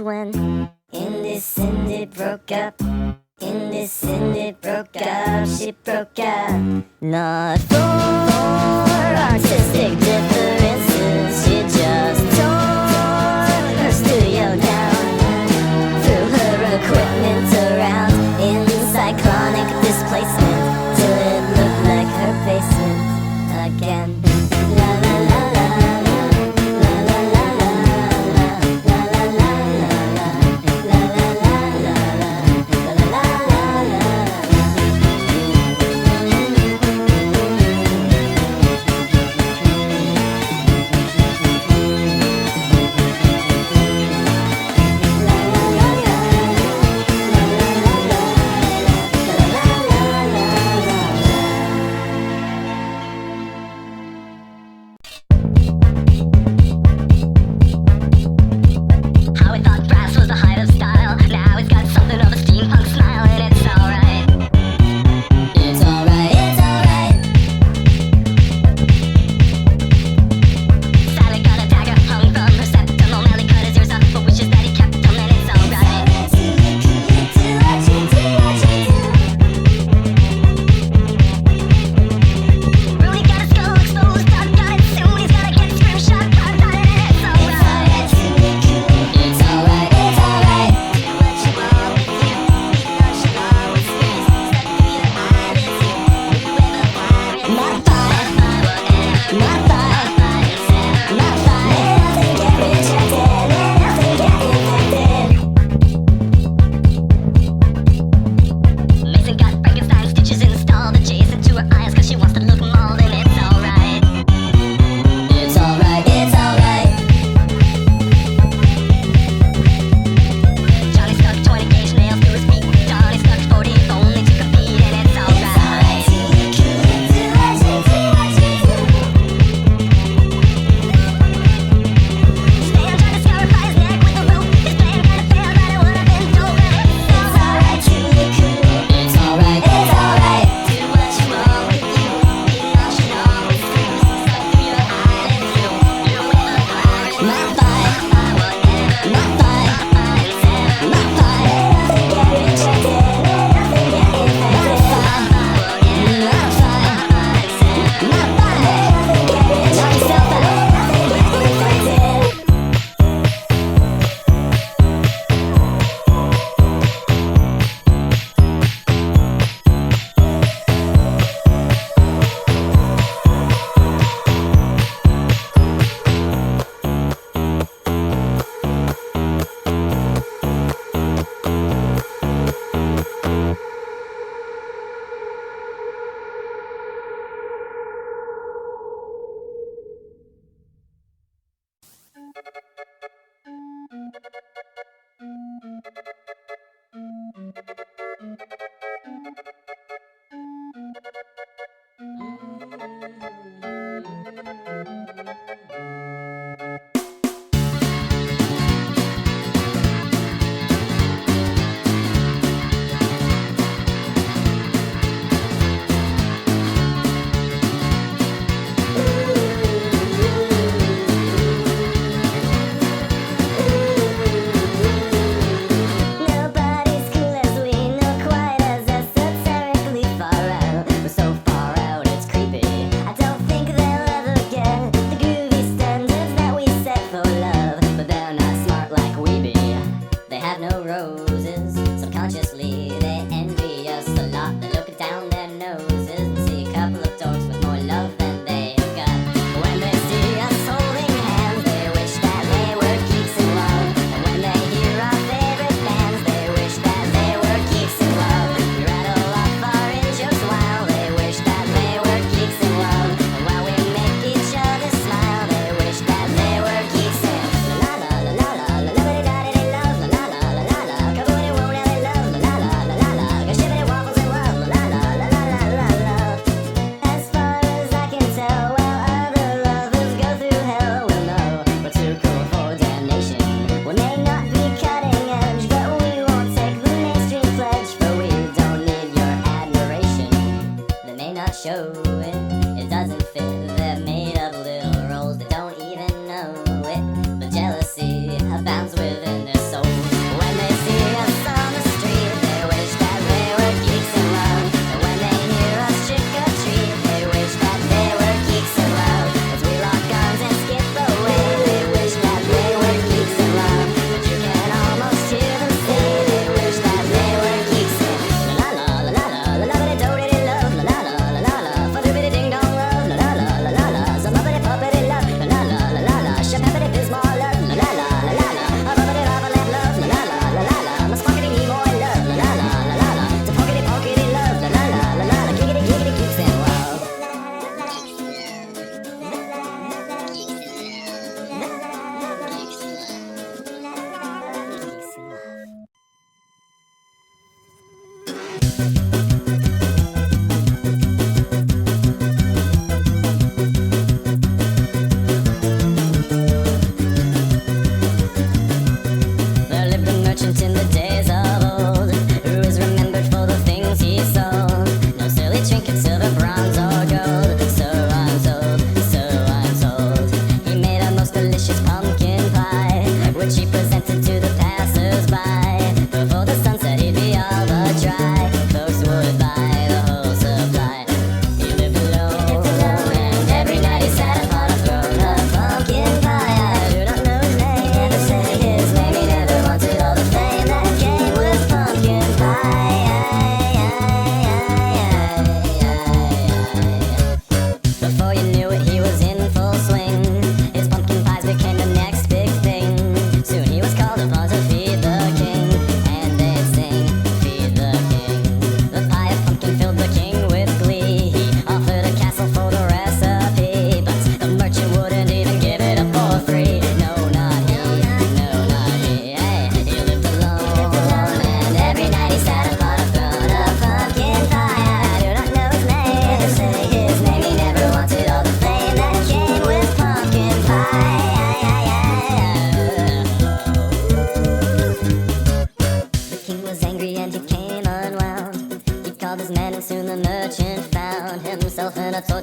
when Indecent broke up. Indecent broke up. She broke up. Not for artistic differences. She just tore her studio down. Threw her equipment around in cyclonic displacement till it looked like her basement again. La la la la la la la la la la la la la la la.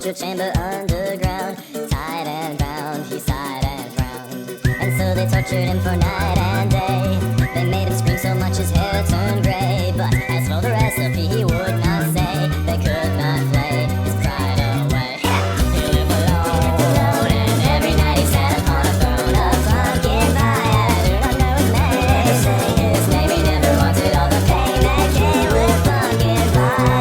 torture chamber underground. Tied and bound, he sighed and frowned. And so they tortured him for night and day. They made him scream so much his hair turned gray. But as for the recipe, he would not say. They could not flay his pride away. He lived alone, and every night he sat upon a throne of pumpkin pie. I do not know his name. His name, he never wanted all the pain that came with pumpkin pie.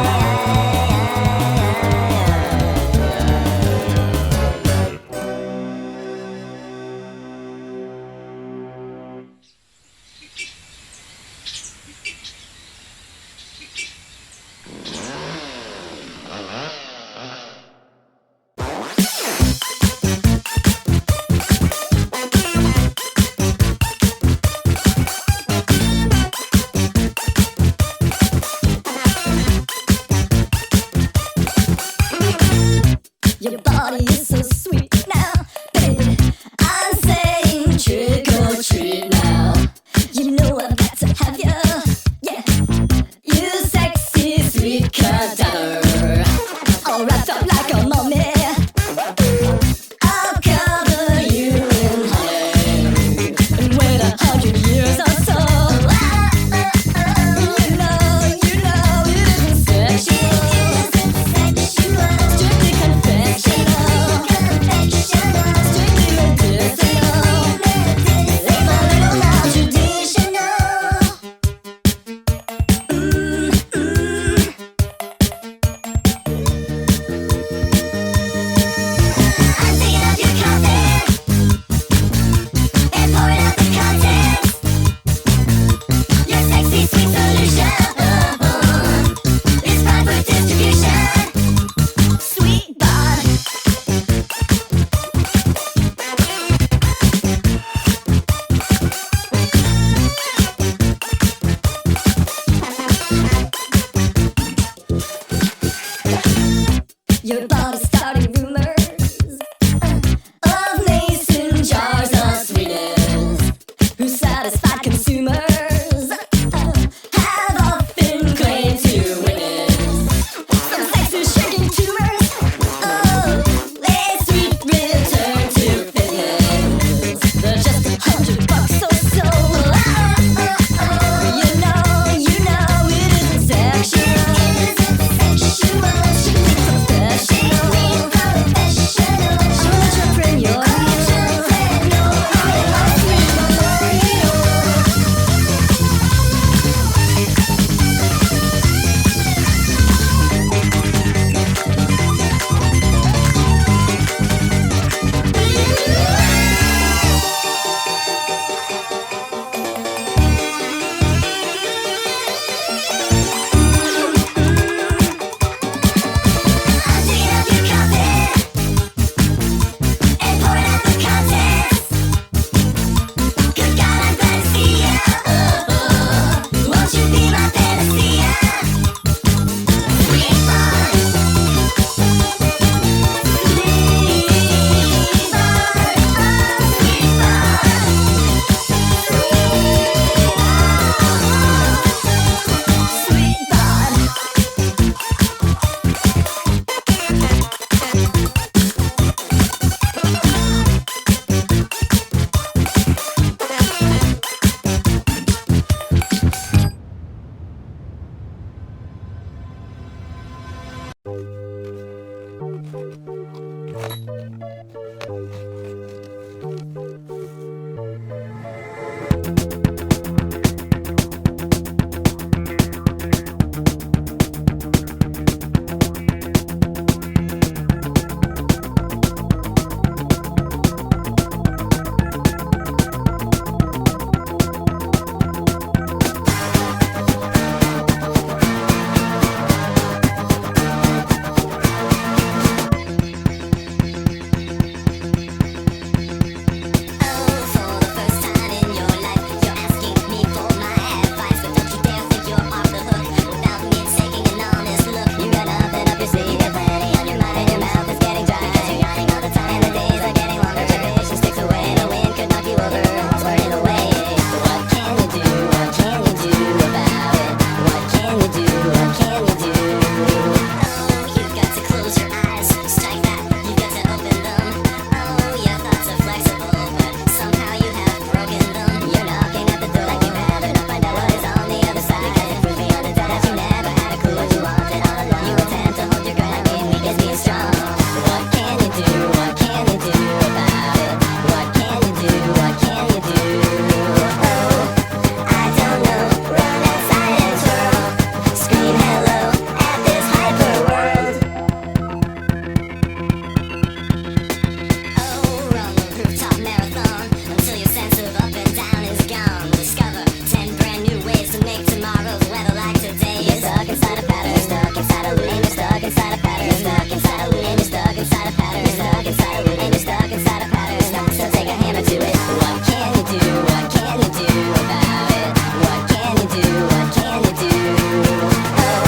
marathon until your sense of up and down is gone. Discover 10 brand new ways to make tomorrow's weather like today. You're stuck inside a pattern, you're stuck inside a loop, and you're stuck inside a pattern, you're stuck inside a loop, and you're stuck inside a pattern, you're stuck inside a loop, and you're stuck inside a pattern. So take a hammer to it. What can you do? What can you do about it? What can you do? What can you do? Oh,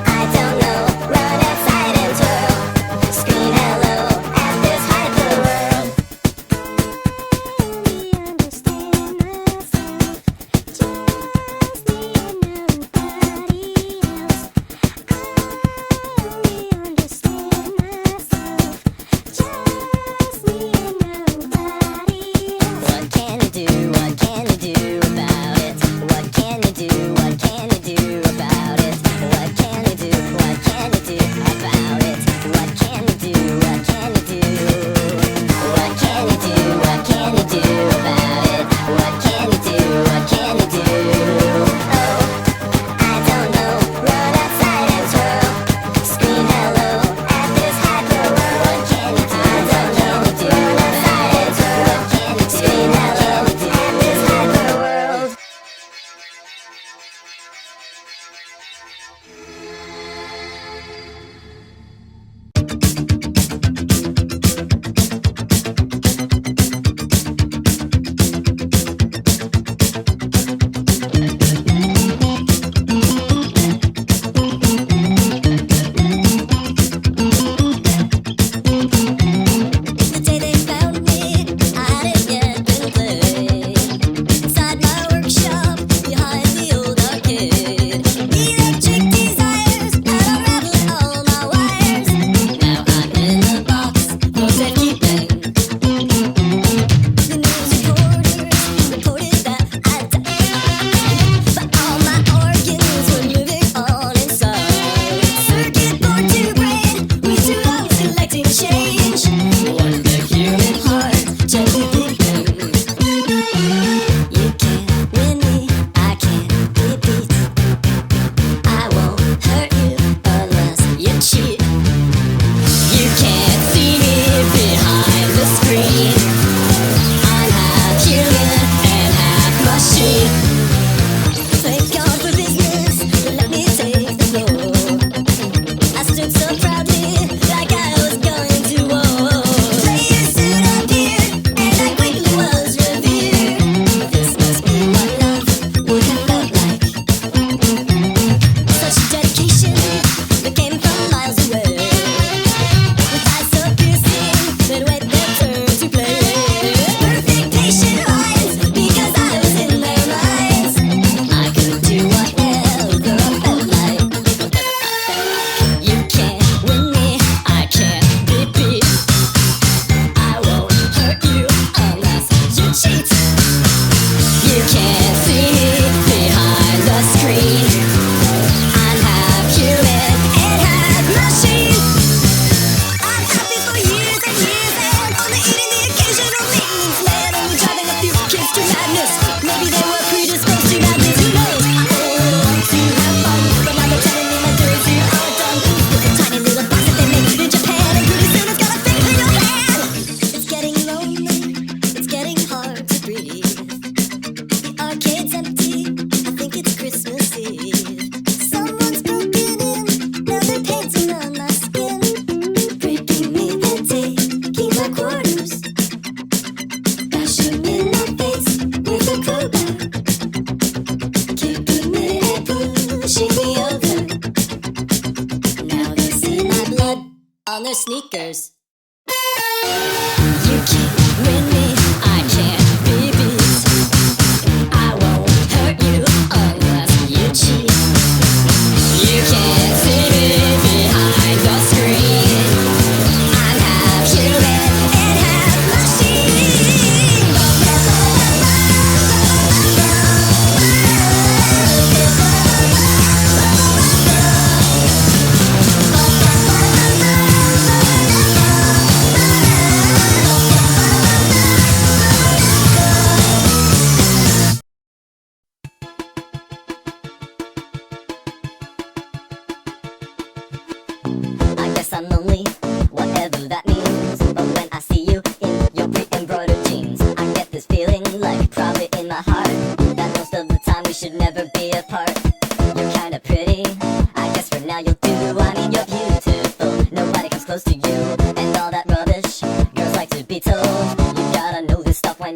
I don't know. Run outside and twirl. Scream hello at this hyper world.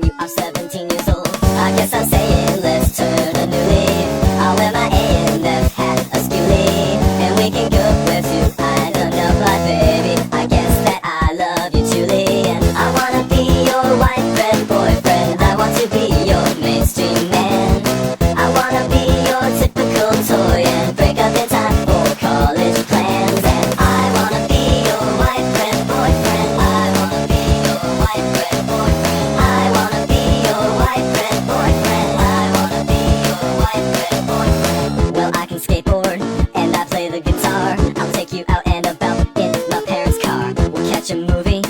you, I'm 17 years old. I guess I'm saying let's turn a new leaf. I'll wear my A&F hat askew-lee, and we can go where to, I don't know, but baby, I guess that I love you truly. And I wanna be your white bread boyfriend, I want to be your mainstream man. I wanna be your typical toy and break up in time for college plans. And I wanna be your white bread boyfriend, I wanna be your white bread boyfriend, I wanna be your white bread boyfriend, I wanna be your white bread boyfriend. Well, I can skateboard and I play the guitar. I'll take you out and about in my parents' car. We'll catch a movie,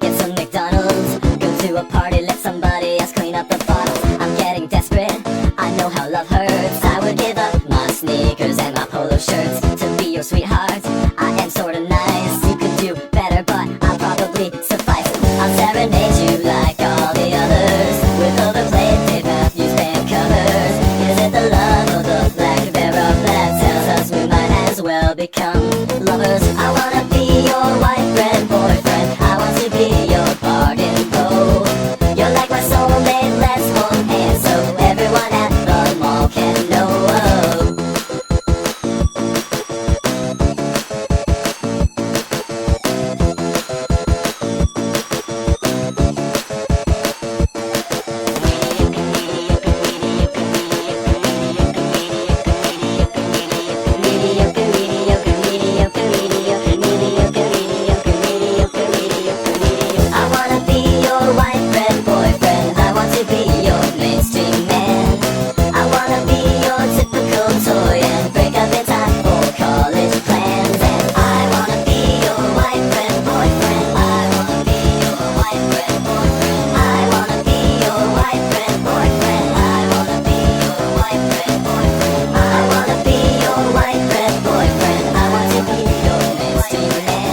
get some McDonald's, go to a party, let somebody else clean up the bottles. I'm getting desperate, I know how love hurts. I would give up my sneakers and my polo shirts to be your sweetheart. I am sorta nice, you could do better, but I'll probably suffice. I'll serenade you like all the others, with overplayed Dave Matthews Band covers. Is it the love or the black barrel that tells us we might as well become lovers? I wanna be your white bread boyfriend, I want to be your bargain bow. You're like my soulmate, let's hold hands so everyone at the mall can know. I wanna be your white bread boyfriend, I want to be your mainstream man. I wanna be your typical toy and break up in time for college plans. And I wanna be your white bread boyfriend, I wanna be your white bread boyfriend, I wanna be your white bread boyfriend, I wanna be your white bread boyfriend, I wanna be your white bread boyfriend, I want to be your mainstream man.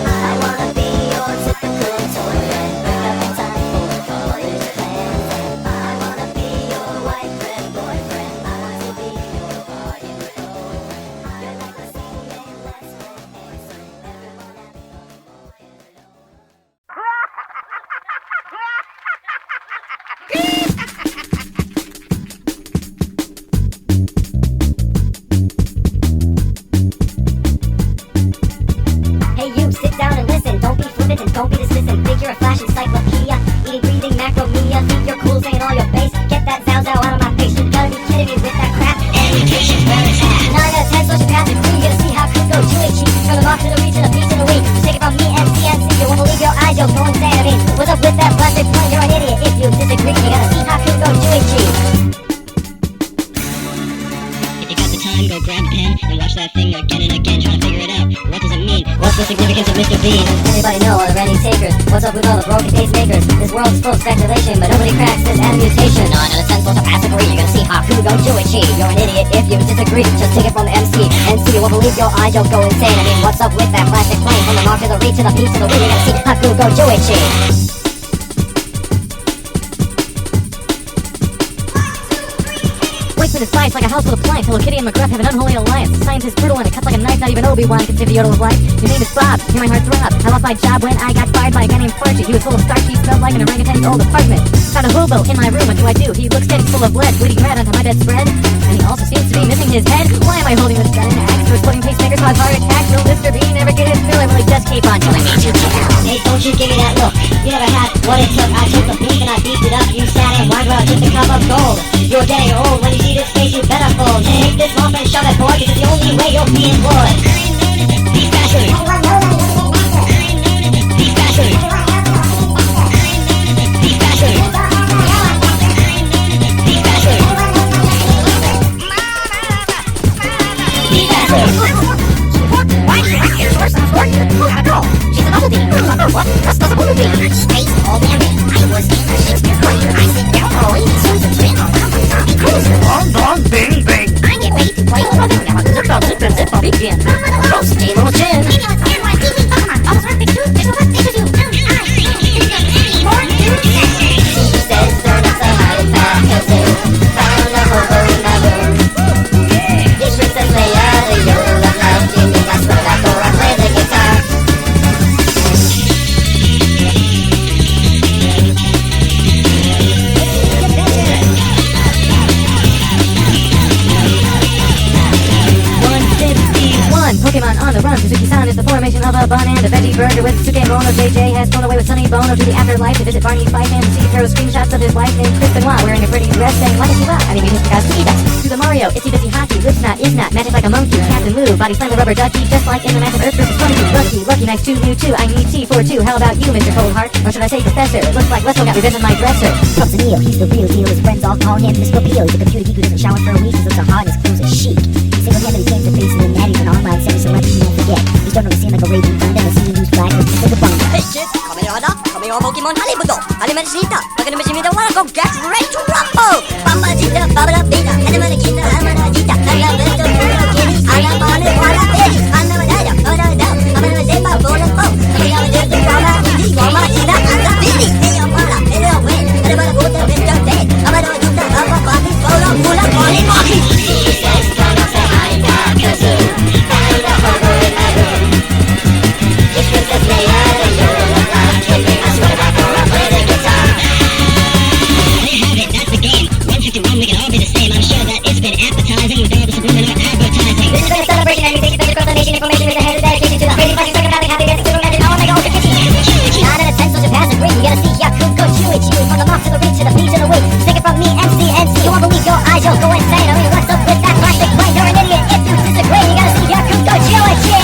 I wanna be your typical toy and break up in time for college plans. And I wanna be your white bread boyfriend, I want to be your bargain bow. You're like my soulmate, let's hold hands so everyone at the mall can know. Hey you, sit down and listen, don't be flippant and don't be dismissing. Think you're a flash encyclopedia, eating, breathing, macromia. Think you're cool, saying all your base. Get that zow zow out of my face, you gotta be kidding me with that crap. Education's where it's at. 9 out of 10 sociopathic, you gonna see how kids go Jewish. From the rock to the reach and a piece of the week. Take it from me and CNC, you won't believe your eyes, you'll go insane. I mean, what's up with that plastic plane? You're an idiot if you disagree. You gotta see how kids go Jewish. If you got the time, go grab a pen and watch that thing again and again, trying to figure it out. What does it mean? What's the significance of Mr. Bean? Does anybody know all the Randy takers? What's up with all the broken pacemakers? This world is full of speculation, but nobody cracks this atom mutation. 9 out of 10 sociopaths agree. You're gonna see Haku go Jewish. You're an idiot if you disagree. Just take it from the MC. MC, you won't believe your eyes, you'll go insane. I mean, what's up with that plastic plane? From the mark to the reach to the piece to the wheel, you're gonna see Haku go Jewish. Wait for the science like a house with a plank. Hello Kitty and McGruff have an unholy alliance. The science is brutal and it cuts like a knife. Not even Obi-Wan can save the yodel of life. Your name is Bob, hear my heart throb. I lost my job when I got fired by a guy named Farchie. He was full of starch, he smelled like an orangutan's old apartment. Found a hobo in my room, what do? He looks dead, he's full of lead. Bleeding red onto my bedspread. And he also seems to be missing his head. Why am I holding this gun in an axe? For exploding pacemakers cause heart attacks. Will Mr. Bean never get his fill? It really just keep on killing me to kill. Hey, don't you give me that look. You never had what it took. I took a beef and I beefed it up. You sat and whined while I took the cup of gold. You're getting old. When you see this face, you better fold. Take this off and shove it, boy, 'cause it's the only way you'll be employed. Beef bashers. Beef bashers. Beef bashers. Beef bashers. Beef bashers. She's a novelty. What? Just as a movie. Space all damn it. I was in a Shakespeare play. I sit down, oh, it's so the twin. Bing, bing. Bong, bong, bing, bing. I get ready to play. Begin. bun and a veggie burger with Suke Bono. JJ has flown away with Sonny Bono to the afterlife to visit Barney Fife and see throw screenshots of his wife named Chris Benoit wearing a pretty dress saying, "Why does he laugh?" I mean, he's got to that. To the Mario, itsy bitsy hockey, lips not, is not, magic like a monkey, Captain Lou, body slam the rubber ducky, just like in the match of Earth vs. Funky. Lucky, nice to you too. I need tea for two. How about you, Mr. Coldheart? Or should I say Professor? It looks like Westphal got revenge on my dresser. Trump's a Neil, he's the real deal. His friends all call him Mr. Beal. He's a computer geek who doesn't shower for a week. His looks are hard, his clothes are chic. Single-handedly came to face in the natties and online semi-celebrity you won't forget. He's turned on the scene like a raging thunder and the scene news flag with the bunga. Hey kids, come here, come here, Pokemon Halibudo. Halimanishita, Maganimishimita, wanna go get ready to rumble. Bamba Jita, Babla Bita, Animanakita, Amanajita, Nagabeta, Kitty, Anamana, Wala Baby, Anamanaya, Nodada, Amanazepa, Bonapo, Nagabeta, Wala, Wama, Ina, and the Billy, Hey, Amara, Hey, Away, Anamana, Buddha, Victor, Day, Amanajita, Amapati, Polo, Mula, Polly, Monkey. Go insane, I mean, what's up with that plastic plane? You're an idiot if you disagree. You gotta see Yakuza Geology.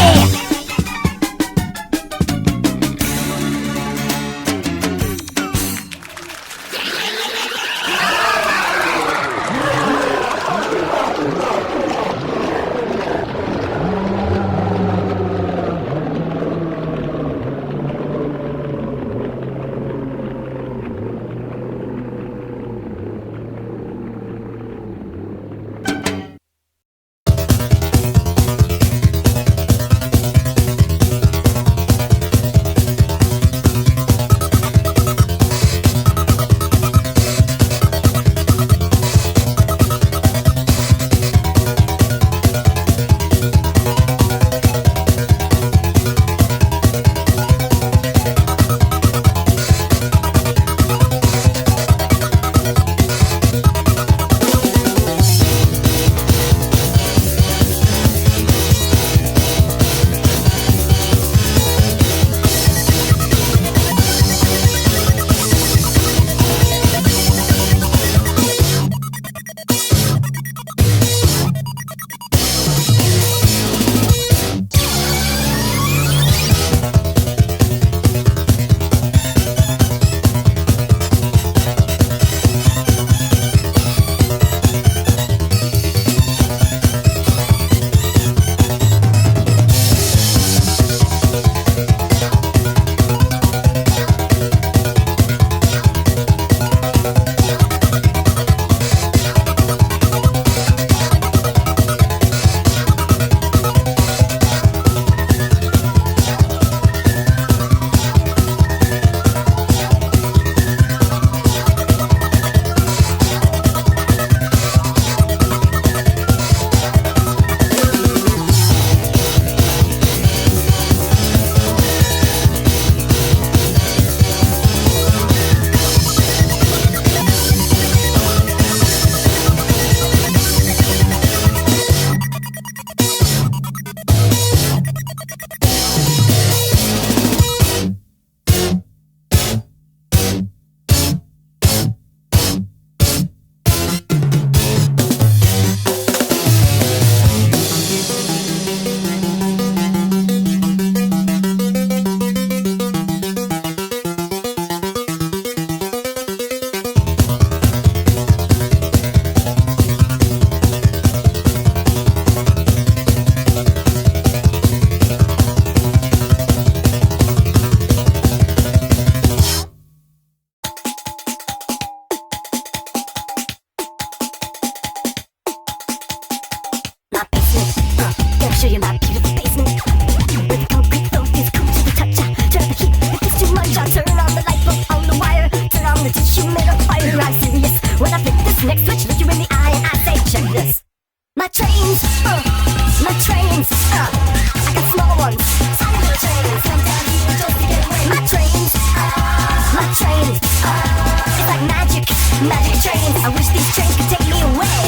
show you my beautiful basement. With the concrete floor is cool to the touch. Turn the heat if it's too much. I'll turn on the light bulb on the wire. Turn on the tissue made of fire. I'm serious when I flip this next switch. Look you in the eye and I say, check this. My trains, my trains, I got small ones, tiny little trains. Sometimes even just to get away. My trains, it's like magic, magic trains. I wish these trains could take me away.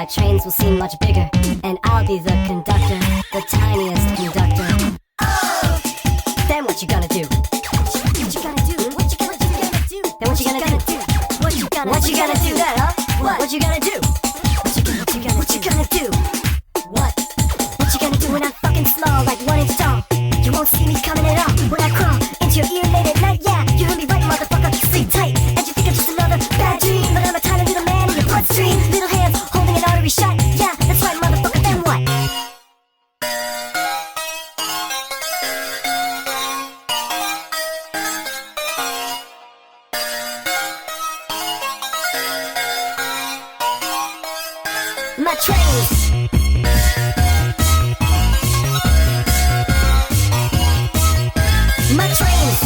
my trains will seem much bigger, and I'll be the conductor, the tiniest conductor. Oh! Then what you gonna do? What you gonna do? What you gonna do? Then what you gonna do? What you gonna do then, huh? What you gonna do? What you gonna do? What you gonna do when I'm fucking small, like 1 inch tall? You won't see me coming at all. When I crawl into your ear late at night, yeah, you heard me right, motherfucker. Sleep tight, and you think I'm just another bad dream, but I'm a tiny little man in your bloodstream. Little hands holding an artery shut. Yeah, that's right, motherfucker. Then what? My trains. My trains.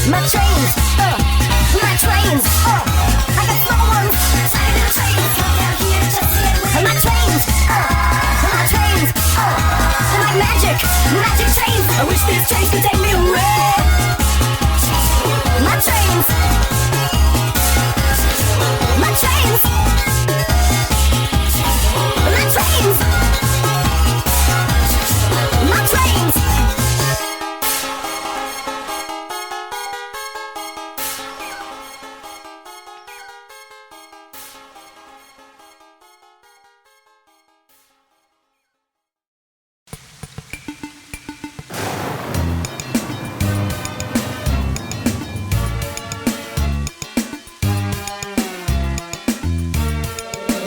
My trains. My trains. I got small ones. Tiny little trains. Come down here just to get away. My trains. My trains. They're like magic. Magic trains. I wish these trains could take me away. My trains. My trains. My trains. My trains.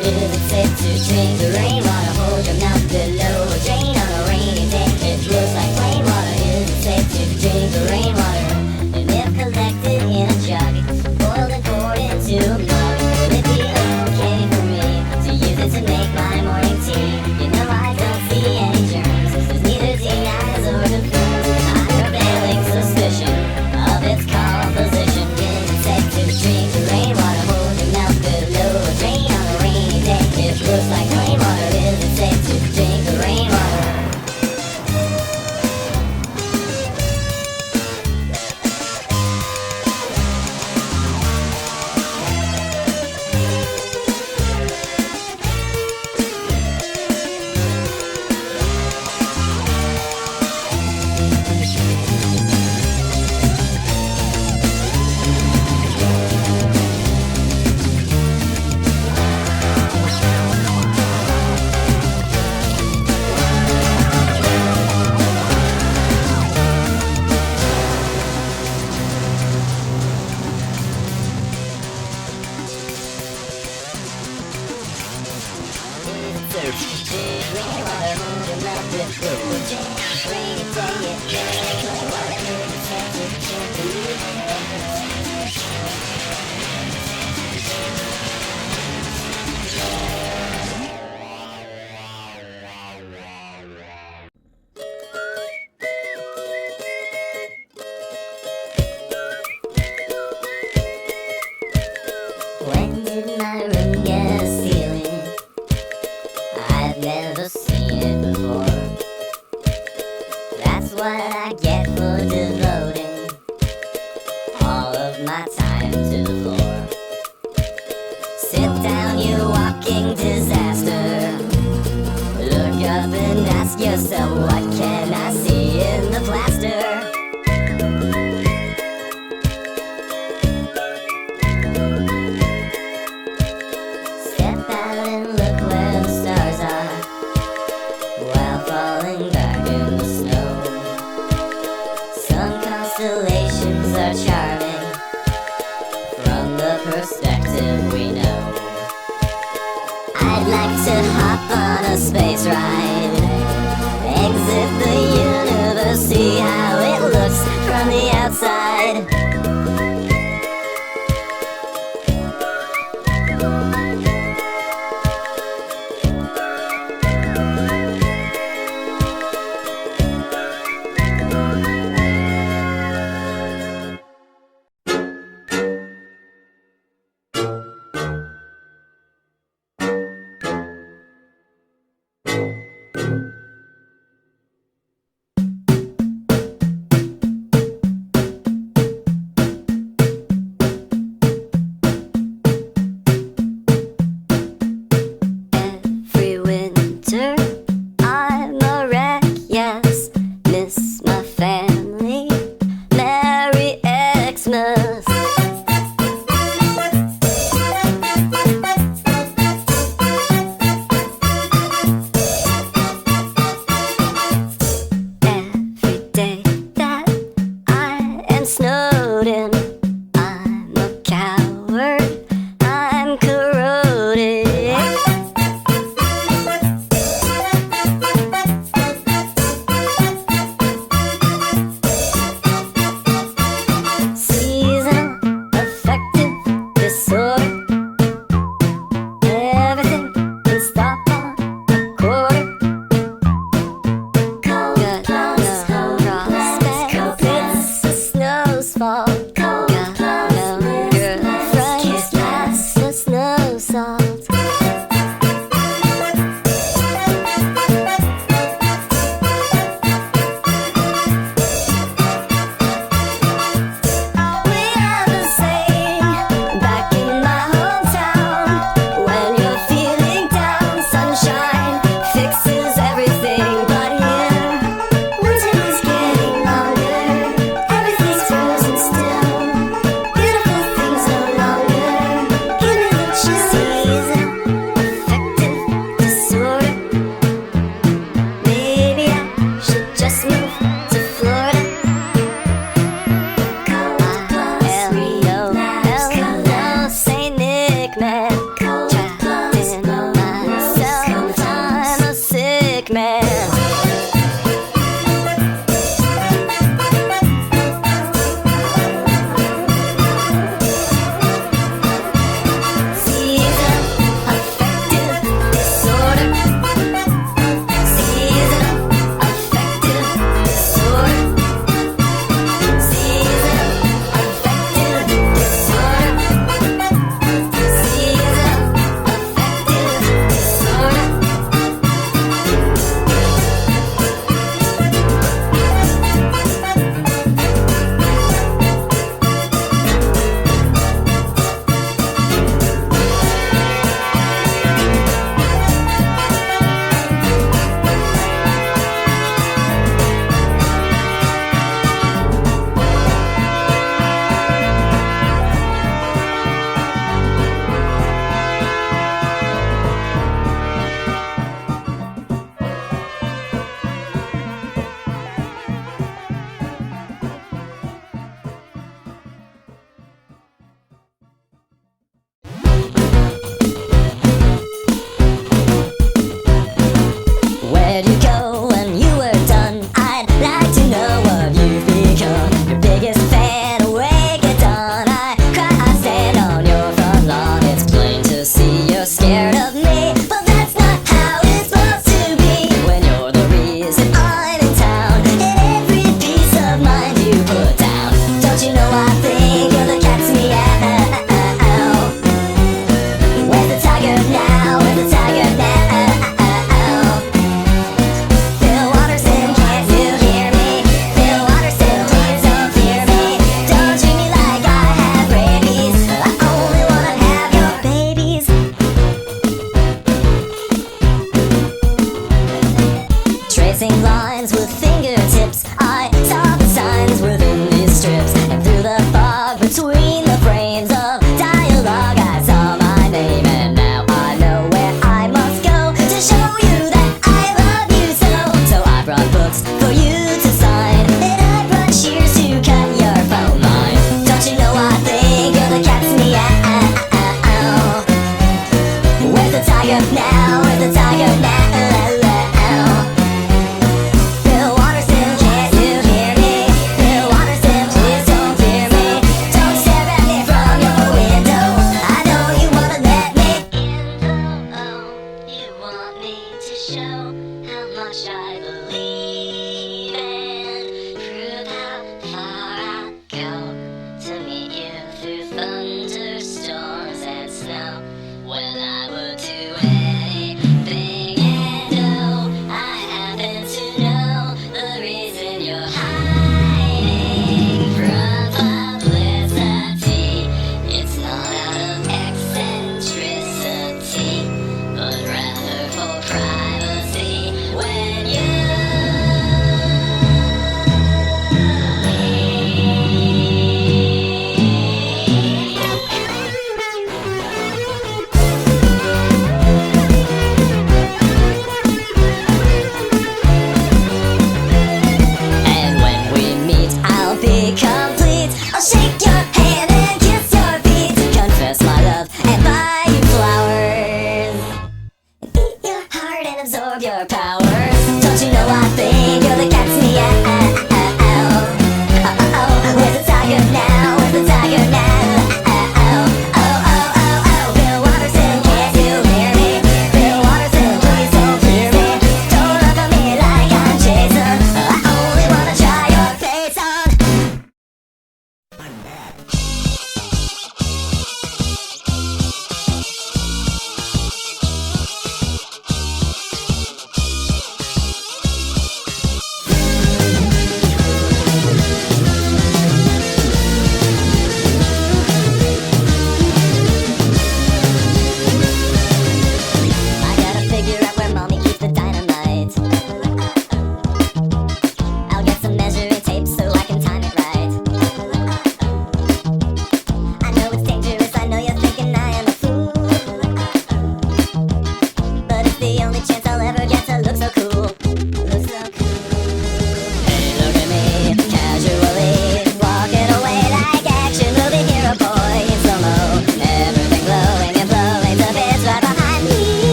Is it safe to drink the rainwater? Hold your mouth below a drain on a rainy day. It looks like plain water. Is it safe to drink the rainwater? And if collected in a jug, boiled and poured into a mug, would it be okay for me to use it to make my morning tea? You know I don't see any germs. There's neither denies or confirms my prevailing suspicion of its composition. Is it safe to drink the rainwater? Hold your mouth below a drain on a rainy day. It looks like rainwater. Is it safe to drink the rainwater? When did my room get a ceiling? I've never seen it before. That's what I get for devoting all of my time to the floor. Sit down, you walking disaster. Look up and ask yourself, what can I see in the plaster? Step out and look where the stars are, while falling back in the snow. Some constellations are charming from the perspective we know. I'd like to hop on a space ride, exit the universe, see how it looks from the outside.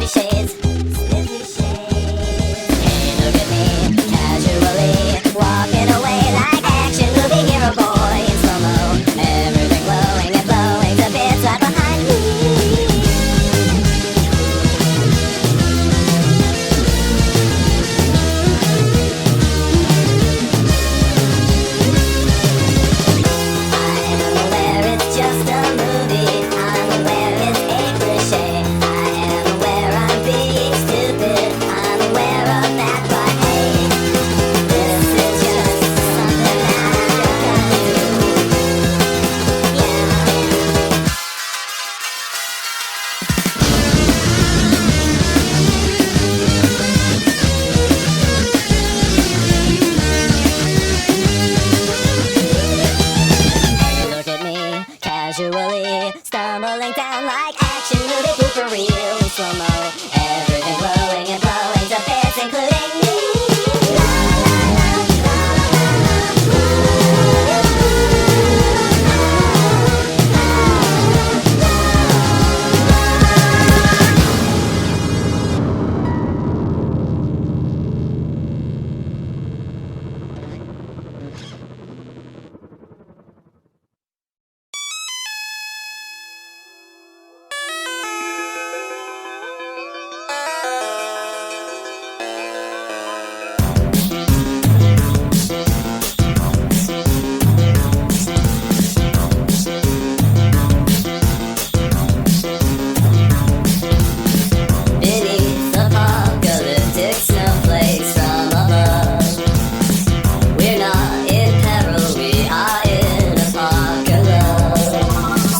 sniffy shades. Hey, look at me, casually walking away like action movie hero boy in slow-mo. Everything glowing and blowing to bits right behind me. I'm aware it's just a movie. I'm aware it's a cliche. I am aware I'm being stupid. I'm aware of that, but hey, this is just something I gotta do. Yeah. Hey, look at me, casually stumbling down like action movie poopery in slow-mo. Everything glowing and blowing to bits, including me. La, la, la, la, beneath apocalyptic snowflakes from above. We're not in peril, we are in apocalypse.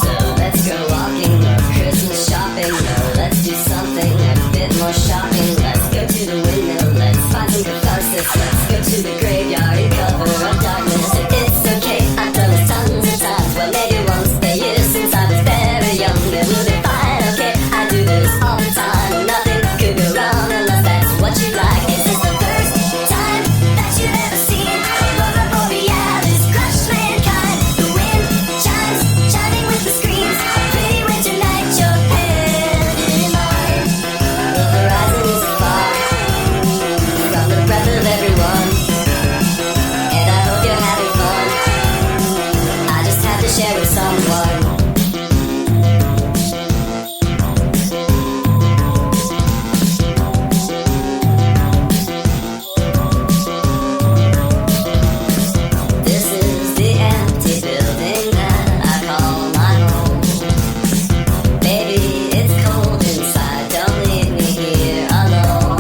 So let's go walking or Christmas shopping. No, let's do something a bit more shocking. Let's go to the windmill, let's find some catharsis. Let's go to the graveyard and cover of darkness. It's okay, I've done this tons of times. Well, maybe once a year since I was very young. It will be fine, okay, I do this all the time. Nothing could go wrong unless that's what you like. Is this the first time that you've ever seen aurora borealis crush mankind? The wind chimes, chiming with the screams. A pretty winter night, your hand in mine. The horizon is far from the breath of everyone, and I hope you're having fun. I just have to share with someone. This is the empty building that I call my home. Baby, it's cold inside, don't leave me here alone.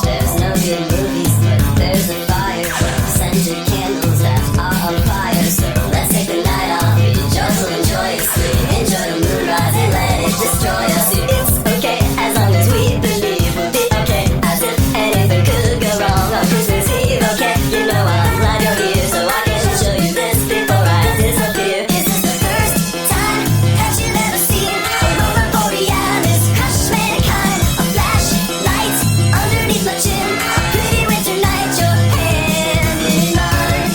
There's no good movies, but there's a fire of scented candles that are on fire. So let's take the night off, be joyful and joyously enjoy the moonrise and let it destroy us. It's okay as long as we believe we'll be okay, as if anything could go wrong on Christmas Eve. Okay, you know I'm glad you're here, so I can show you this before I disappear. Is this the first time that you've ever seen aurora borealis crush mankind? A flashlight underneath my chin, a pretty winter night, your hand in mine.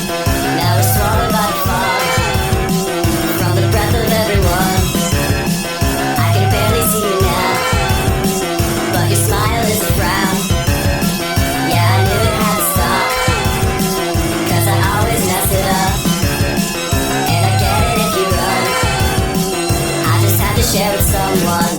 Now we're swallowed by the fog from the breath of everyone. I can barely see you now, but your smile is a frown. Yeah, I knew it had to stop, 'cause I always mess it up. And I get it if you run, I just have to share with someone.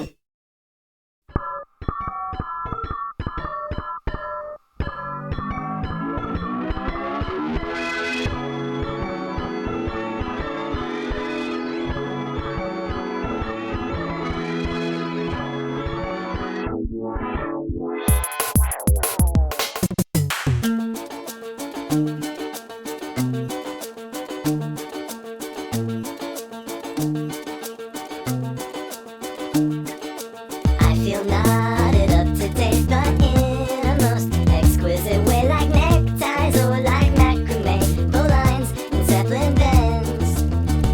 I feel knotted up to date, but in a most exquisite way, like neckties or like macrame, full lines and zeppelin bends.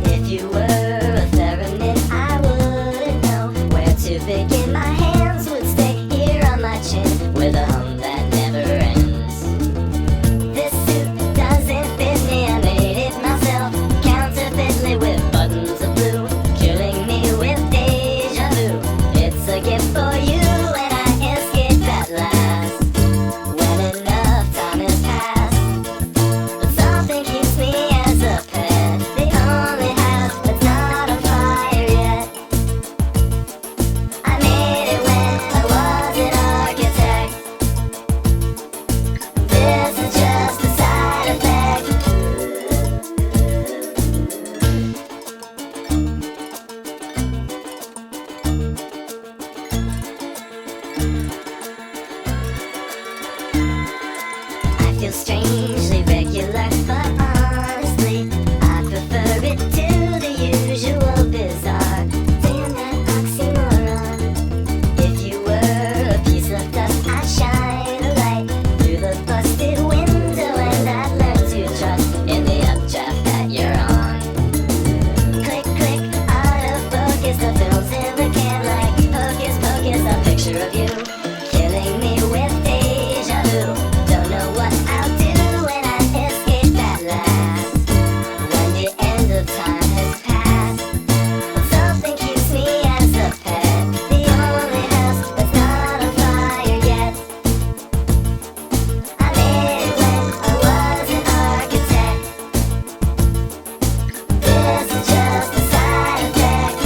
If you were a theremin, I wouldn't know where to begin. My hands would stay here on my chin with a hum that never ends. This suit doesn't fit me, I made it myself, counterfeitly with buttons of blue, killing me with deja vu. It's a gift for you, and I feels strangely regular, but honestly, I prefer it to the usual bizarre. Damn that oxymoron. If you were a piece of dust, I'd shine a light through the busted window, and I'd learn to trust in the updraft that you're on. Click, click, out of focus, the film's in the can like hocus pocus, a picture of you killing me with deja vu. Don't know what I'll do when I escape that laugh, when the end of time has passed. But something keeps me as a pet, the only house that's not on fire yet. I made it when I was an architect. This is just a side effect.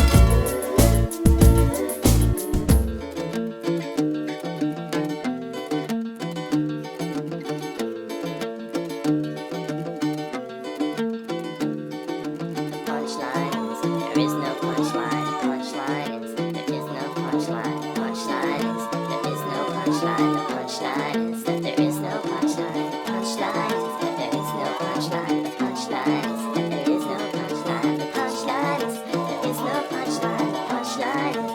Punchlines, there is no punchline. Punchlines, there is no punchline. Punchlines, there is no punchline. The punchline is that there is no punchline. Punchlines, there is no punchline. The punchlines, there is no punchline. The punchlines, there is no punchline. The punchlines, there is no punchline.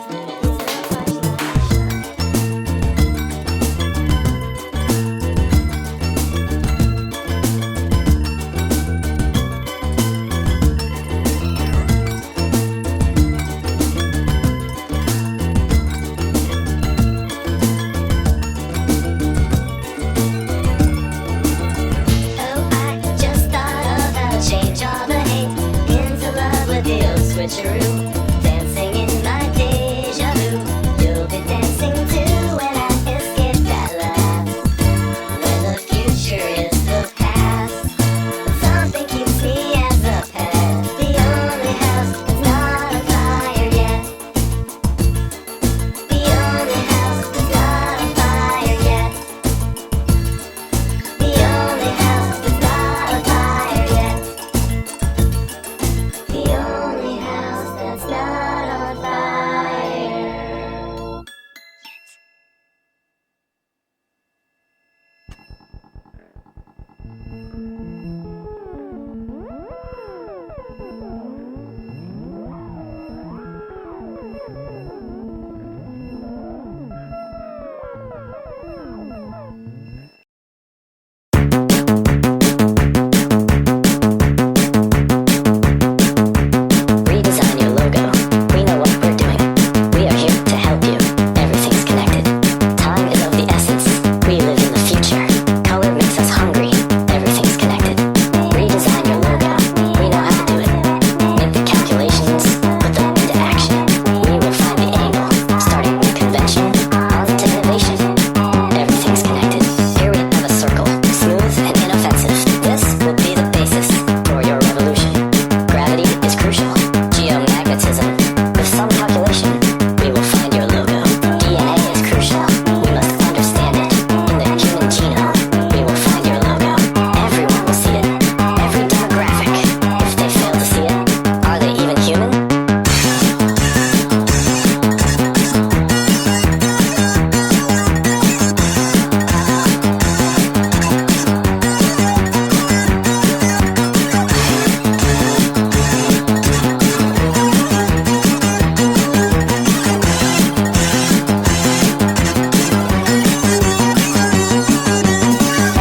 Oh, I just thought of how to change all the hate into love with the old switcheroo. Dancing in my deja vu, you'll be dancing too when I escape that laugh, when the future is the past. Something keeps me as a pet, the only house that's not on fire yet. The only house that's not on fire yet. The only house that's not on fire yet. The only house that's not on fire. Redesign your logo. We know what we're doing. We are here to help you. Everything's connected. Time is of the essence. We live in the future. Color makes us hungry. Everything's connected. Redesign your logo. We know how to do it. Make the calculations. Put them into action. We will find the angle. Starting with convention. On to innovation. Everything's connected. Here we have a circle. Smooth and inoffensive. This will be the basis for your revolution. Gravity is crucial. Geomagnetism. With some calculation, we will find your logo. DNA is crucial. We must understand it. In the human genome, we will find your logo. Everyone will see it. Every demographic. If they fail to see it, are they even human?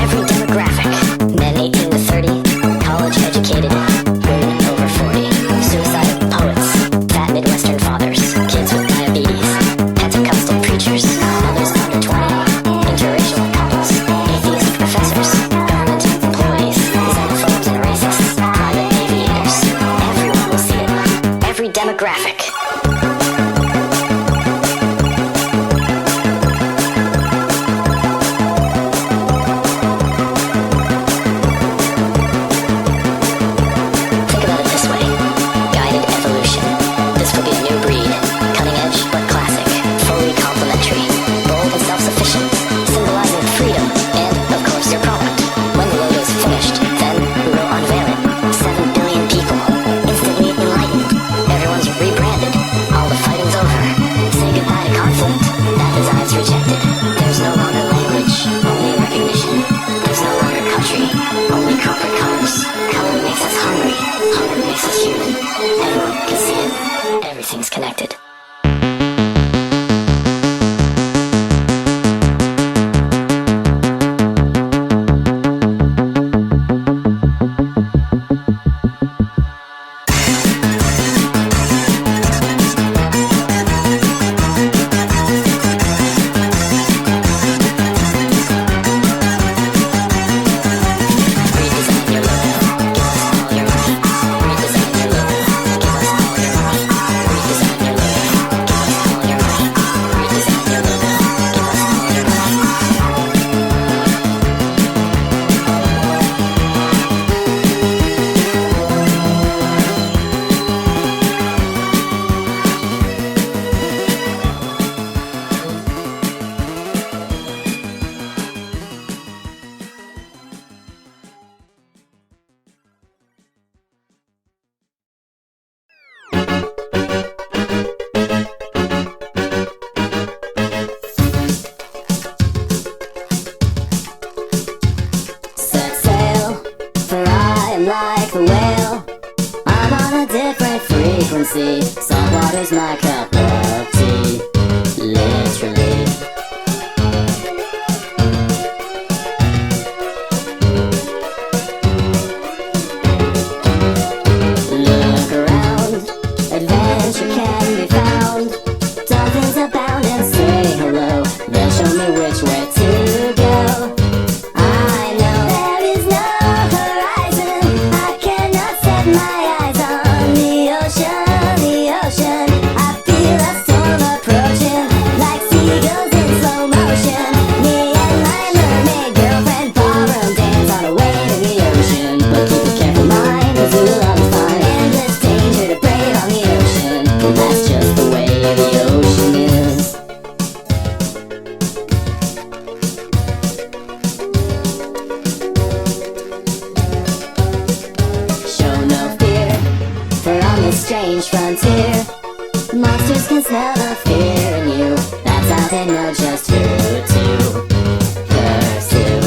Every demographic. Men 18 to 30, college educated, women over 40, suicidal poets, fat Midwestern fathers, kids with diabetes, Pentecostal preachers, mothers under 20, interracial couples, atheist professors, government employees, xenophobes and racists, private aviators. Everyone will see it. Every demographic. Think about it this way. Guided evolution. This will be a new breed. Cutting edge but classic. Fully complementary. Bold and self-sufficient. Symbolizing freedom and, of course, your product. When the logo is finished, then we will unveil it. 7 billion people. Instantly enlightened. Everyone's rebranded. All the fighting's over. Say goodbye to conflict. That design's rejected. There's no longer language. Only recognition. There's no longer color. see, salt water's my cup of tea, literally. Look around, adventure can be found. Dolphins abound and say hello. They'll show me which way to go. I know there is no horizon. I cannot set my eyes on the ocean, the ocean. I feel a storm approaching, like seagulls in slow motion. Me and my mermaid girlfriend ballroom dance on a wave in the ocean. But keep a careful mind, as we'll always find endless danger to brave on the ocean. That's just the way the ocean is. Show no fear, for on this strange frontier, monsters can smell the fear in you. That's how they know just who to pursue.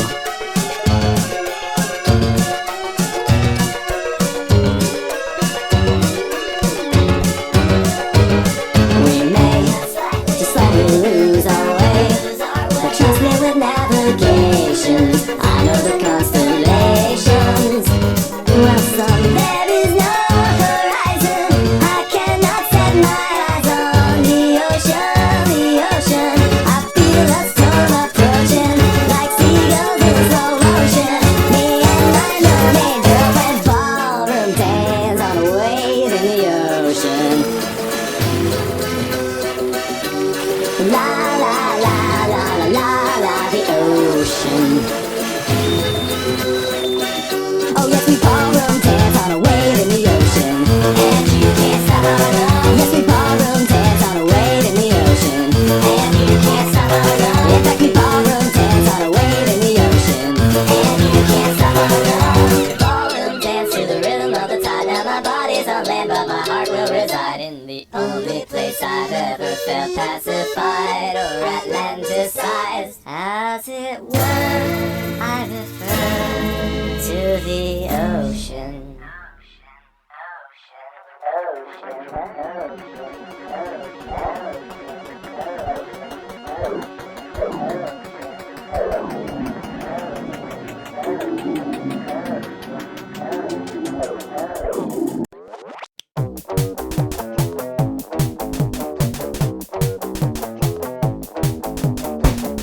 We may just slightly lose our way, but trust me with navigation, I know the constellations. Well, there is no horizon. I cannot set my eyes on the ocean, the ocean. I feel a storm approaching, like seagulls in slow motion. Me and my mermaid girlfriend ballroom dance on a wave in the ocean. La la la la la la la, the ocean. Oh yes, we ballroom dance on a wave in the ocean, and you can't stop us. Yes, we ballroom dance on a wave in the ocean, and you can't stop us. In fact, we ballroom dance on a wave in the ocean, and you can't stop us. Ballroom dance to the rhythm of the tide. Now my body's on land, but my heart will reside in the only place I've ever felt pacified or Atlanticized. As it were, I refer to the ocean.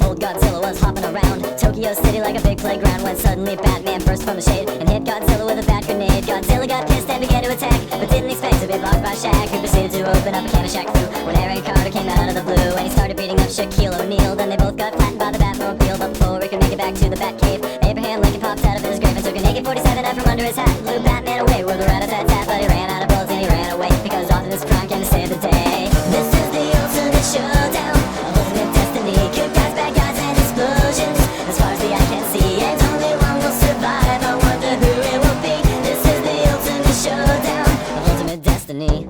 Old Godzilla was hopping around Tokyo City like a big playground when suddenly Batman burst from the shade and hit Godzilla with a bat grenade. Godzilla got pissed and began to attack, but didn't expect to be blocked by Shaq, who proceeded to open up a can of Shaq Fu when Aaron Carter came out of the blue and he started beating up Shaquille O'Neal. Then they both got flattened by the Batmobile, but before we could make it back to the Batcave, Abraham Lincoln popped out of his grave and took an AK-47 out from under his hat, blew Batman away with a rat-a-tat-tat, but he ran out of bullets and he ran away because Optimus Prime came to save the day. This is the ultimate showdown of ultimate destiny, good guys, bad guys, and explosions. As far as the eye can see, and only one will survive. I wonder who it will be. This is the ultimate showdown of ultimate destiny.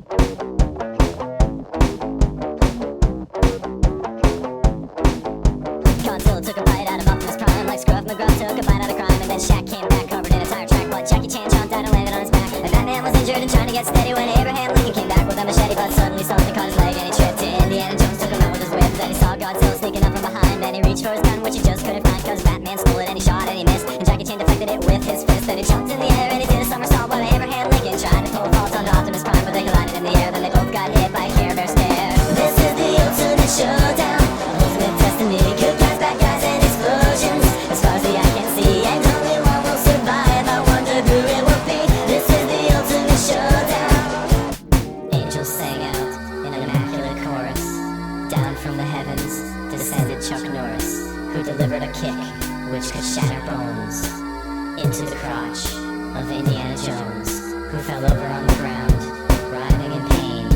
Godzilla took a bite out of Optimus Prime, like Scruff McGruff took a bite out of crime, and then Shaq came back covered in a tire track. But Jackie Chan jumped out and landed on his back, and Batman was injured and trying to get steady when Abraham Lincoln came back with a machete. But suddenly something caught his leg and he tripped. Indiana Jones took him out with his whip. Then he saw Godzilla sneaking up from behind, and he reached for his gun, which he just couldn't find, cause Batman stole it and he shot and he missed, and Jackie Chan deflected it with his fist. Then he jumped in the air and he did a somersault while Abraham Lincoln tried to pull a fault onto Optimus Prime, but they collided in the air. Then they both got hit by a Care Bear stare. This is the ultimate showdown of ultimate destiny, good guys, bad guys, and explosions. As far as the eye can see, and only one will survive. I wonder who it will be. This is the ultimate showdown. Angels sang out in an immaculate chorus. Down from the heavens descended Chuck Norris, who delivered a kick which could shatter bones into the crotch of Indiana Jones, who fell over on the ground, writhing in pain,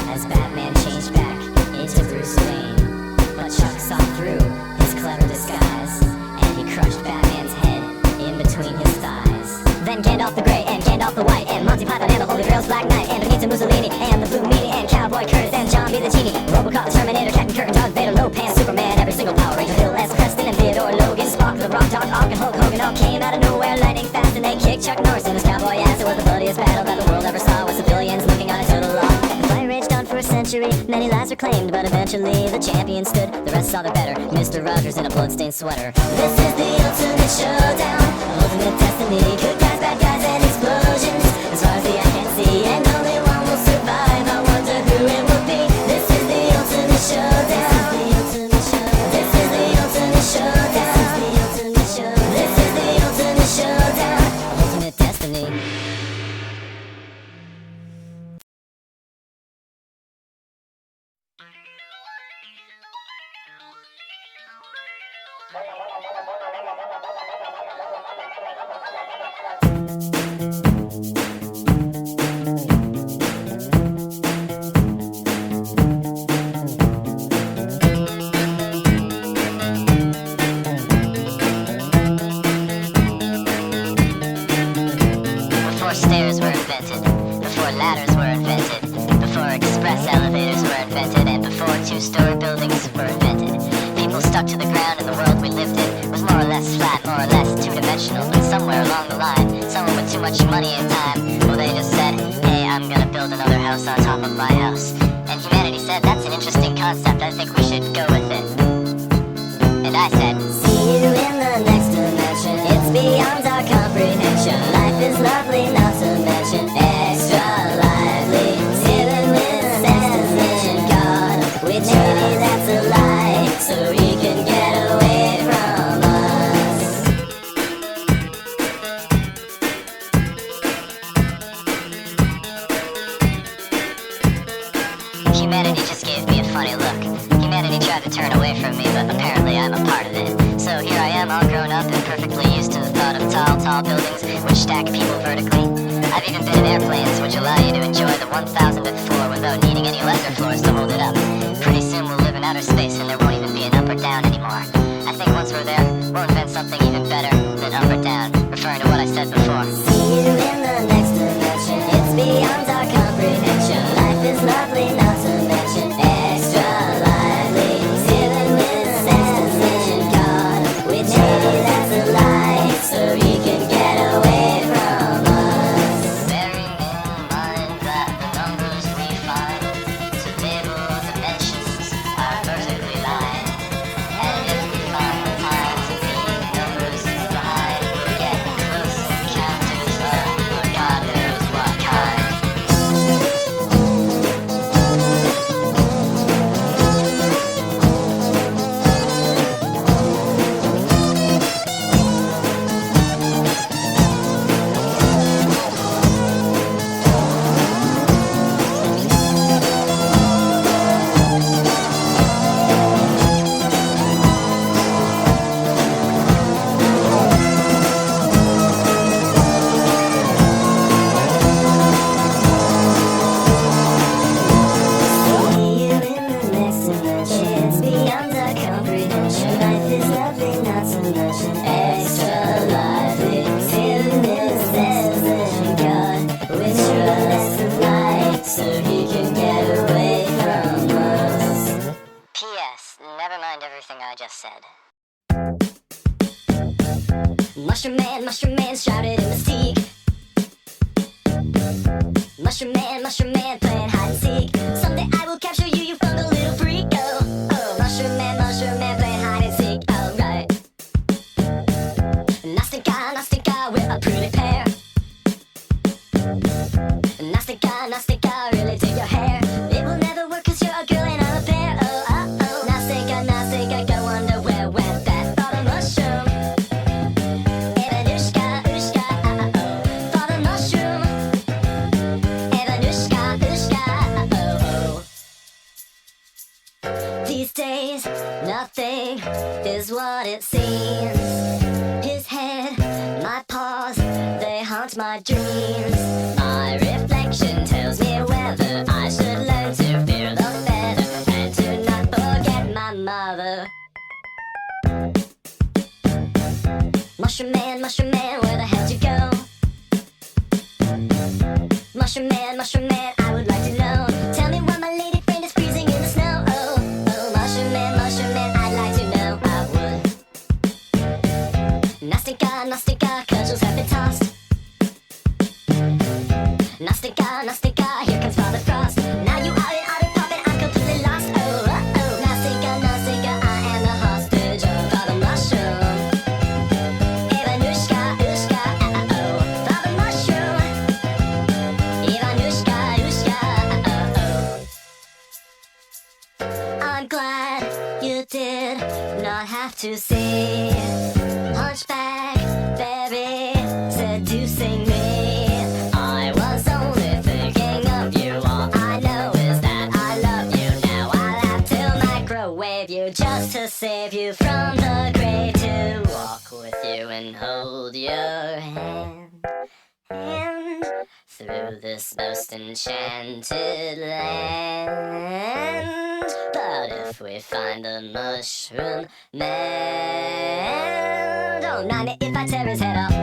as Batman changed back into Bruce Wayne. But Chuck saw through his clever disguise, and he crushed Batman's head in between his thighs. Then Gandalf the Grey and Gandalf the White and Monty Python and the Holy Grail's Black Knight and Benito Mussolini and the Blue Meanie and Cowboy Curtis and John B. the Genie, Robocop, Terminator, Captain Kirk, Darth Vader, Lopan, Superman, every single Power Ranger, Bill S. Preston and Theodore Logan, Spock, the Rock, Doc Ock, and Hulk Hogan all came out of nowhere, lightning fast, and they kicked Chuck Norris in his cowboy ass. It was the bloodiest battle that the world ever saw, with civilians looking on into the law. century, many lives were claimed, but eventually the champion stood. The rest saw the better, Mr. Rogers in a bloodstained sweater. This is the ultimate showdown, ultimate destiny. Good guys, bad guys, and explosions. As far as the eye can see, and only one will survive. I wonder who it will be. This is the ultimate showdown. This is the ultimate showdown. This is the ultimate showdown. Ultimate destiny. Before stairs were invented, before ladders were invented, before express elevators were invented, and before two-story buildings were invented, people stuck to the ground and the world we lived in was more or less flat, more or less two-dimensional. But somewhere along the line, someone with too much money and time, well, they just said, hey, I'm gonna build another house on top of my house. And humanity said, that's an interesting concept, I think we should go with it. And I said, See you in the next dimension. It's beyond our comprehension. Life is lovely, not to mention extra lively. Living with the next dimension. God, we maybe that's a lie, so he can get away from us. humanity just gave me a funny look. Humanity tried to turn away from me, but apparently I'm a part of it. So here I am, all grown up and perfectly used to the thought of tall buildings which stack people vertically. I've even been in airplanes which allow you to enjoy the 1000th floor without needing any lesser floors to hold it up. Pretty soon we'll live in outer space and there won't even be an up or down anymore. I think once we're there, we'll invent something even better than up or down, referring to what I said before. See you in the next dimension. It's beyond our comprehension. Life is lovely, not to mention extra lively. Living with the next dimension. God, we maybe that's a lie, so he can get away from us. Bearing in mind that the numbers we find to table dimensions are vertically lined, and if we find time to leave numbers behind, we'll get close encounters of God knows what kind. See you in the next dimension. It's beyond our comprehension. Life is lovely, not to mention extra lively. Living in the next dimension. God, with your lesson light, so he can get away from us. P.S. Never mind everything I just said. Mushroom Man shouted in Mystique. Mushroom Man playing hide and seek. Someday I will capture you, you fungal little freak. Oh, oh, Mushroom Man playing hide and seek. Alright. Nastica, we're a pretty pair. Nastica, really dig your hair. It will never work cause you're a girl and I'm a bear. Oh, oh, Nastica, go wonder where went that thought of mushroom. Evanushka, oh, thought of mushroom. Evanushka, oh. These days, nothing is what it seems. His head, my paws, they haunt my dreams. My reflection tells me whether I should learn to fear the better and to not forget my mother. Mushroom Man, where the hell'd you go? Mushroom Man, I would like to know. Tell me why my lady friend is freezing in the snow. Oh, oh, Mushroom Man, I'd like to know. I would. Nastica, cudgels have been tossed. Nastica, here comes Father Frost. Now you are an otter puppet, you did not have to see. Hunchback, very seducing me. I was only thinking of you. All I know is that I love you now. I'll have to microwave you just to save you from the grave. To walk with you and hold your hand through this most enchanted land. But if we find a mushroom man, don't mind it if I tear his head off.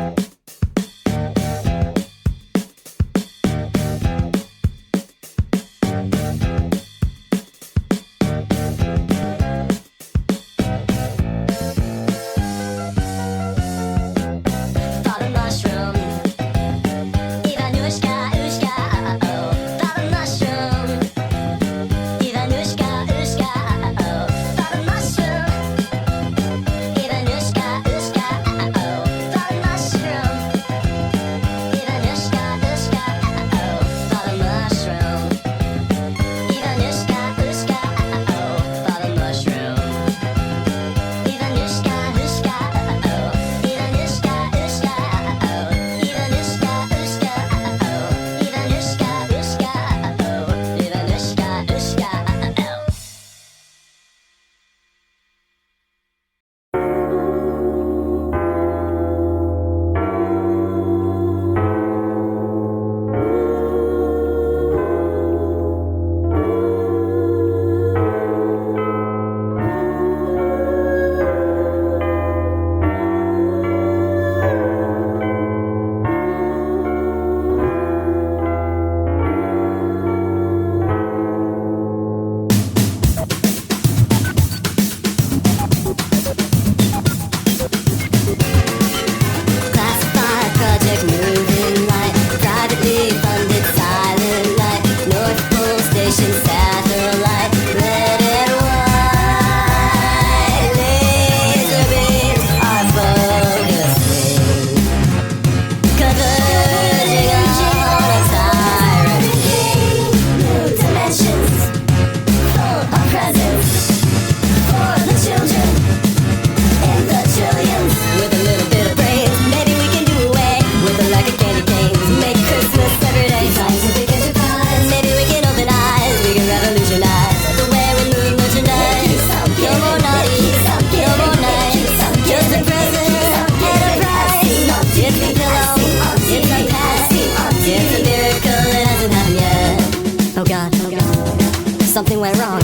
Something went wrong.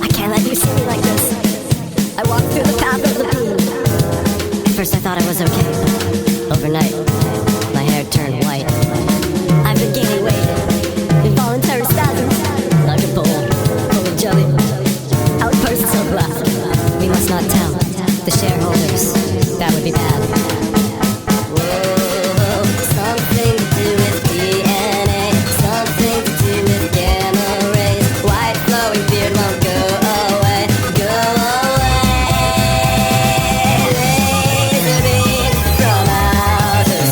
I can't let you see me like this. I walked through the path of the moon. At first I thought I was okay, but overnight, my hair turned white. I've been gaining weight, involuntary spasms, like a bowl full of jelly. Outbursts of laughter. We must not tell the shareholders. That would be bad. Whoa, something to do with DNA, something to do with gamma rays. White flowing beard won't go away, go away. Laser beam from outer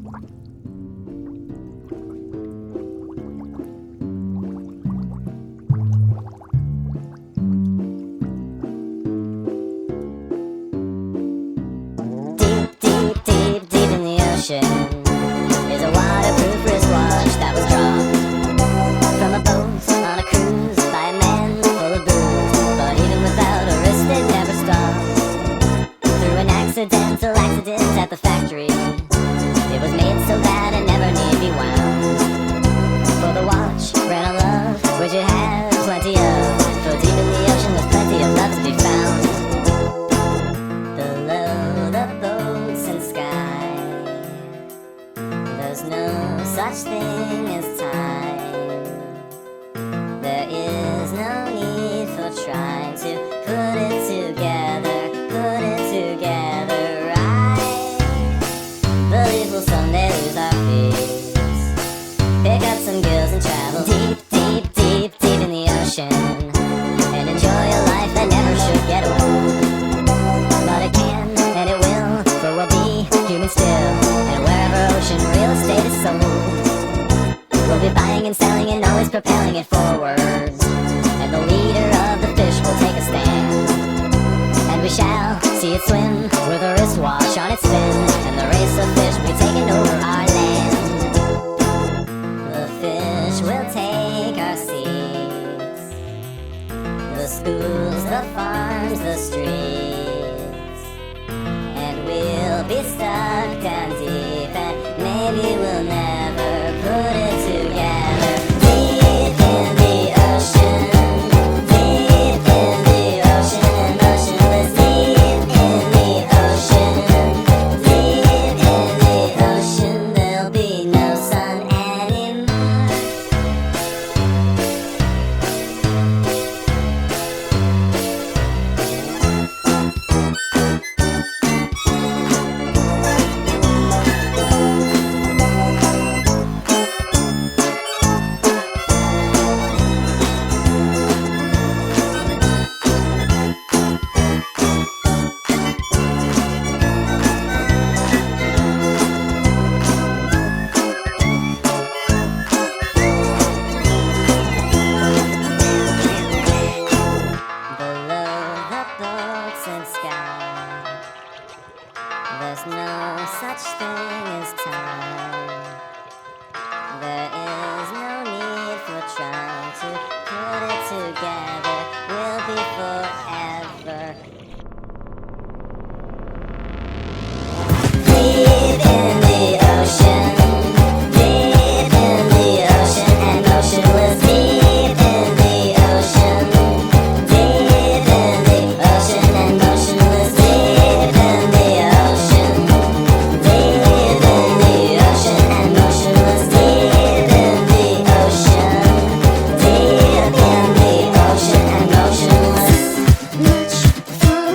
Deep, deep, deep in the ocean is a waterproof wristwatch that was drawn from a boat on a cruise by a man full of booze. But even without a wrist, it never stopped. Through an accidental accident at the factory, it was made so that it never need be wound. For the watch ran on love, which it had plenty of. For deep in the ocean, there's plenty of love to be found. Below the boats and sky, there's no such thing as time. There is no need for trying to put it together, right. Believe we'll someday lose our fears, pick up some girls and travel deep, deep, deep, deep in the ocean, and enjoy a life that never should get old. But it can, and it will, for we'll be human still, and wherever ocean real estate is sold, we'll be buying and selling and always propelling it forwards, and the leader of the fish will take a stand, and we shall see it swim with a wristwatch on its fin, and the race of fish will be taking over our land. The fish will take our seats, the schools, the farms, the streets, and we'll be stuck down deep, and maybe we'll never put it together. Deep in the ocean, deep in the ocean, and motionless. Deep in the ocean, deep in the ocean, there'll be no sun anymore. Below the boats and sky, there's no such thing as time. There is no need for trying to put it together. We'll be forever. Deep in the ocean, deep in the ocean, and motionless. Deep in the ocean, deep in the ocean, and motionless. Deep in the ocean, deep in the ocean, and motionless. Deep in the ocean, deep in the ocean, and motionless. Much fun.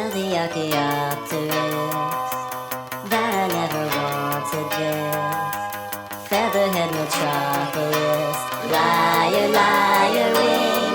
tell the Archaeopteryx that I never wanted this featherhead metropolis. Liar, liar, wing.